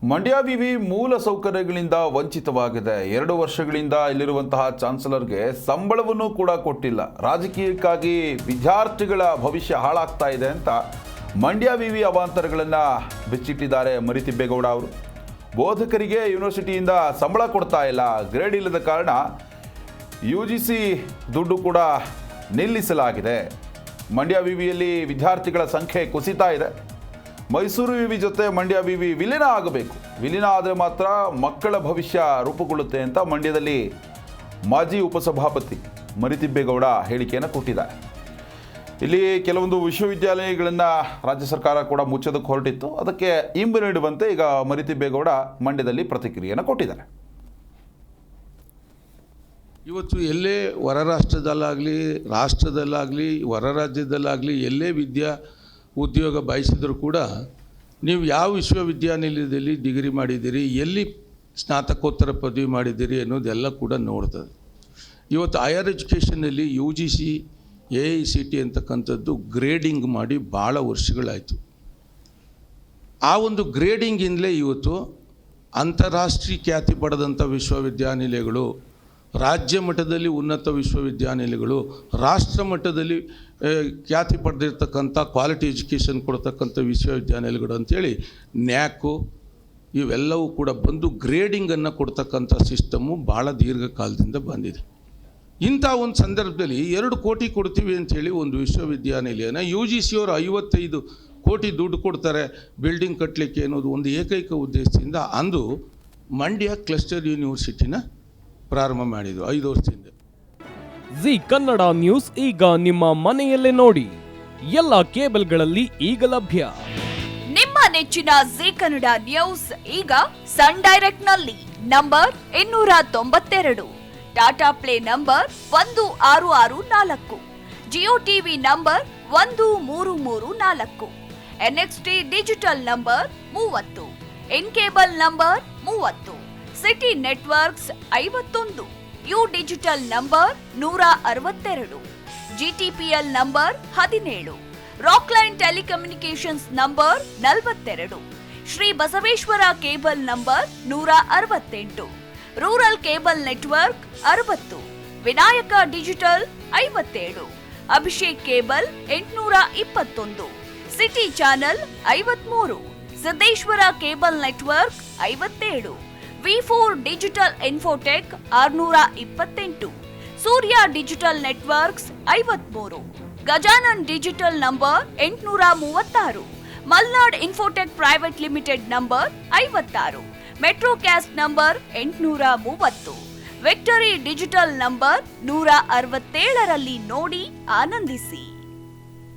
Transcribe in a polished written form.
ಮಂಡ್ಯ ವಿವಿ ಮೂಲ ಸೌಕರ್ಯಗಳಿಂದ ವಂಚಿತವಾಗಿದೆ. 2 ವರ್ಷಗಳಿಂದ ಇಲ್ಲಿರುವಂತಹ ಚಾನ್ಸಲರ್ಗೆ ಸಂಬಳವನ್ನು ಕೂಡ ಕೊಟ್ಟಿಲ್ಲ. ರಾಜಕೀಯಕ್ಕಾಗಿ ವಿದ್ಯಾರ್ಥಿಗಳ ಭವಿಷ್ಯ ಹಾಳಾಗ್ತಾ ಇದೆ ಅಂತ ಮಂಡ್ಯ ವಿವಿ ಅವಾಂತರಗಳನ್ನು ಬಿಚ್ಚಿಟ್ಟಿದ್ದಾರೆ ಮರಿತಿಬ್ಬೇಗೌಡ ಅವರು. ಬೋಧಕರಿಗೆ ಯೂನಿವರ್ಸಿಟಿಯಿಂದ ಸಂಬಳ ಕೊಡ್ತಾ ಇಲ್ಲ, ಗ್ರೇಡ್ ಇಲ್ಲದ ಕಾರಣ UGC ದುಡ್ಡು ಕೂಡ ನಿಲ್ಲಿಸಲಾಗಿದೆ. ಮಂಡ್ಯ ವಿವಿಯಲ್ಲಿ ವಿದ್ಯಾರ್ಥಿಗಳ ಸಂಖ್ಯೆ ಕುಸಿತಾ ಇದೆ. ಮೈಸೂರು ವಿವಿ ಜೊತೆ ಮಂಡ್ಯ ವಿವಿ ವಿಲೀನ ಆಗಬೇಕು. ವಿಲೀನ ಆದರೆ ಮಾತ್ರ ಮಕ್ಕಳ ಭವಿಷ್ಯ ರೂಪುಗೊಳ್ಳುತ್ತೆ ಅಂತ ಮಂಡ್ಯದಲ್ಲಿ ಮಾಜಿ ಉಪಸಭಾಪತಿ ಮರಿತಿಬ್ಬೇಗೌಡ ಹೇಳಿಕೆಯನ್ನು ಕೊಟ್ಟಿದ್ದಾರೆ. ಇಲ್ಲಿ ಕೆಲವೊಂದು ವಿಶ್ವವಿದ್ಯಾಲಯಗಳನ್ನು ರಾಜ್ಯ ಸರ್ಕಾರ ಕೂಡ ಮುಚ್ಚೋದಕ್ಕೆ ಹೊರಟಿತ್ತು. ಅದಕ್ಕೆ ಇಂಬು ನೀಡುವಂತೆ ಈಗ ಮರಿತಿಬ್ಬೇಗೌಡ ಮಂಡ್ಯದಲ್ಲಿ ಪ್ರತಿಕ್ರಿಯೆಯನ್ನು ಕೊಟ್ಟಿದ್ದಾರೆ. ಇವತ್ತು ಎಲ್ಲೇ ಹೊರ ರಾಷ್ಟ್ರದಲ್ಲಾಗಲಿ, ರಾಷ್ಟ್ರದಲ್ಲಾಗಲಿ, ಹೊರ ರಾಜ್ಯದಲ್ಲಾಗಲಿ ಎಲ್ಲೇ ಉದ್ಯೋಗ ಬಯಸಿದರೂ ಕೂಡ ನೀವು ಯಾವ ವಿಶ್ವವಿದ್ಯಾನಿಲಯದಲ್ಲಿ ಡಿಗ್ರಿ ಮಾಡಿದ್ದೀರಿ, ಎಲ್ಲಿ ಸ್ನಾತಕೋತ್ತರ ಪದವಿ ಮಾಡಿದ್ದೀರಿ ಅನ್ನೋದೆಲ್ಲ ಕೂಡ ನೋಡ್ತದೆ. ಇವತ್ತು ಹೈಯರ್ ಎಜುಕೇಷನಲ್ಲಿ UGC AICTE ಅಂತಕ್ಕಂಥದ್ದು ಗ್ರೇಡಿಂಗ್ ಮಾಡಿ ಭಾಳ ವರ್ಷಗಳಾಯಿತು. ಆ ಒಂದು ಗ್ರೇಡಿಂಗಿಂದಲೇ ಇವತ್ತು ಅಂತಾರಾಷ್ಟ್ರೀಯ ಖ್ಯಾತಿ ಪಡೆದಂಥ ವಿಶ್ವವಿದ್ಯಾನಿಲಯಗಳು, ರಾಜ್ಯ ಮಟ್ಟದಲ್ಲಿ ಉನ್ನತ ವಿಶ್ವವಿದ್ಯಾನಿಲಯಗಳು, ರಾಷ್ಟ್ರ ಮಟ್ಟದಲ್ಲಿ ಖ್ಯಾತಿ ಪಡೆದಿರ್ತಕ್ಕಂಥ ಕ್ವಾಲಿಟಿ ಎಜುಕೇಷನ್ ಕೊಡ್ತಕ್ಕಂಥ ವಿಶ್ವವಿದ್ಯಾನಿಲಯಗಳು ಅಂಥೇಳಿ ನ್ಯಾಕು ಇವೆಲ್ಲವೂ ಕೂಡ ಬಂದು ಗ್ರೇಡಿಂಗನ್ನು ಕೊಡ್ತಕ್ಕಂಥ ಸಿಸ್ಟಮ್ಮು ಭಾಳ ದೀರ್ಘಕಾಲದಿಂದ ಬಂದಿದೆ. ಇಂಥ ಒಂದು ಸಂದರ್ಭದಲ್ಲಿ 2 ಕೋಟಿ ಕೊಡ್ತೀವಿ ಅಂಥೇಳಿ ಒಂದು ವಿಶ್ವವಿದ್ಯಾನಿಲಯನ UGC ಅವರು 55 ಕೋಟಿ ದುಡ್ಡು ಕೊಡ್ತಾರೆ ಬಿಲ್ಡಿಂಗ್ ಕಟ್ಟಲಿಕ್ಕೆ ಅನ್ನೋದು ಒಂದು ಏಕೈಕ ಉದ್ದೇಶದಿಂದ ಅಂದು ಮಂಡ್ಯ ಕ್ಲಸ್ಟರ್ ಯೂನಿವರ್ಸಿಟಿನ ಪ್ರಾರಂಭ ಮಾಡಿದ್ದು 5 ವರ್ಷದಿಂದ. ಜಿ ಕನ್ನಡ ನ್ಯೂಸ್ ಈಗ ನಿಮ್ಮ ಮನೆಯಲ್ಲೇ ನೋಡಿ. ಎಲ್ಲ ಕೇಬಲ್ಗಳಲ್ಲಿ ಈಗ ಲಭ್ಯ. ನಿಮ್ಮ ನೆಚ್ಚಿನ ಜಿ ಕನ್ನಡ ನ್ಯೂಸ್ ಈಗ ಸನ್ ಡೈರೆಕ್ಟ್ ನಲ್ಲಿ number 292, Tata play number 1664, Jio TV number 1334, NXT digital number 30, in cable number 30, city networks 51, U digital number 162, GTPL number 17, Rockline telecommunications number 42, Shri Basaveshwara cable number 168, rural cable network 60, Vinayaka digital 57, Abhishek cable 821, city channel 53, Siddeshwara cable network 57, V4 digital Infotech 628, Surya digital networks 53, Gajanan digital number 836, Malnad Infotech private limited number 56, Metrocast number 830, Victory digital number 167ರಲ್ಲಿ ನೋಡಿ ಆನಂದಿಸಿ.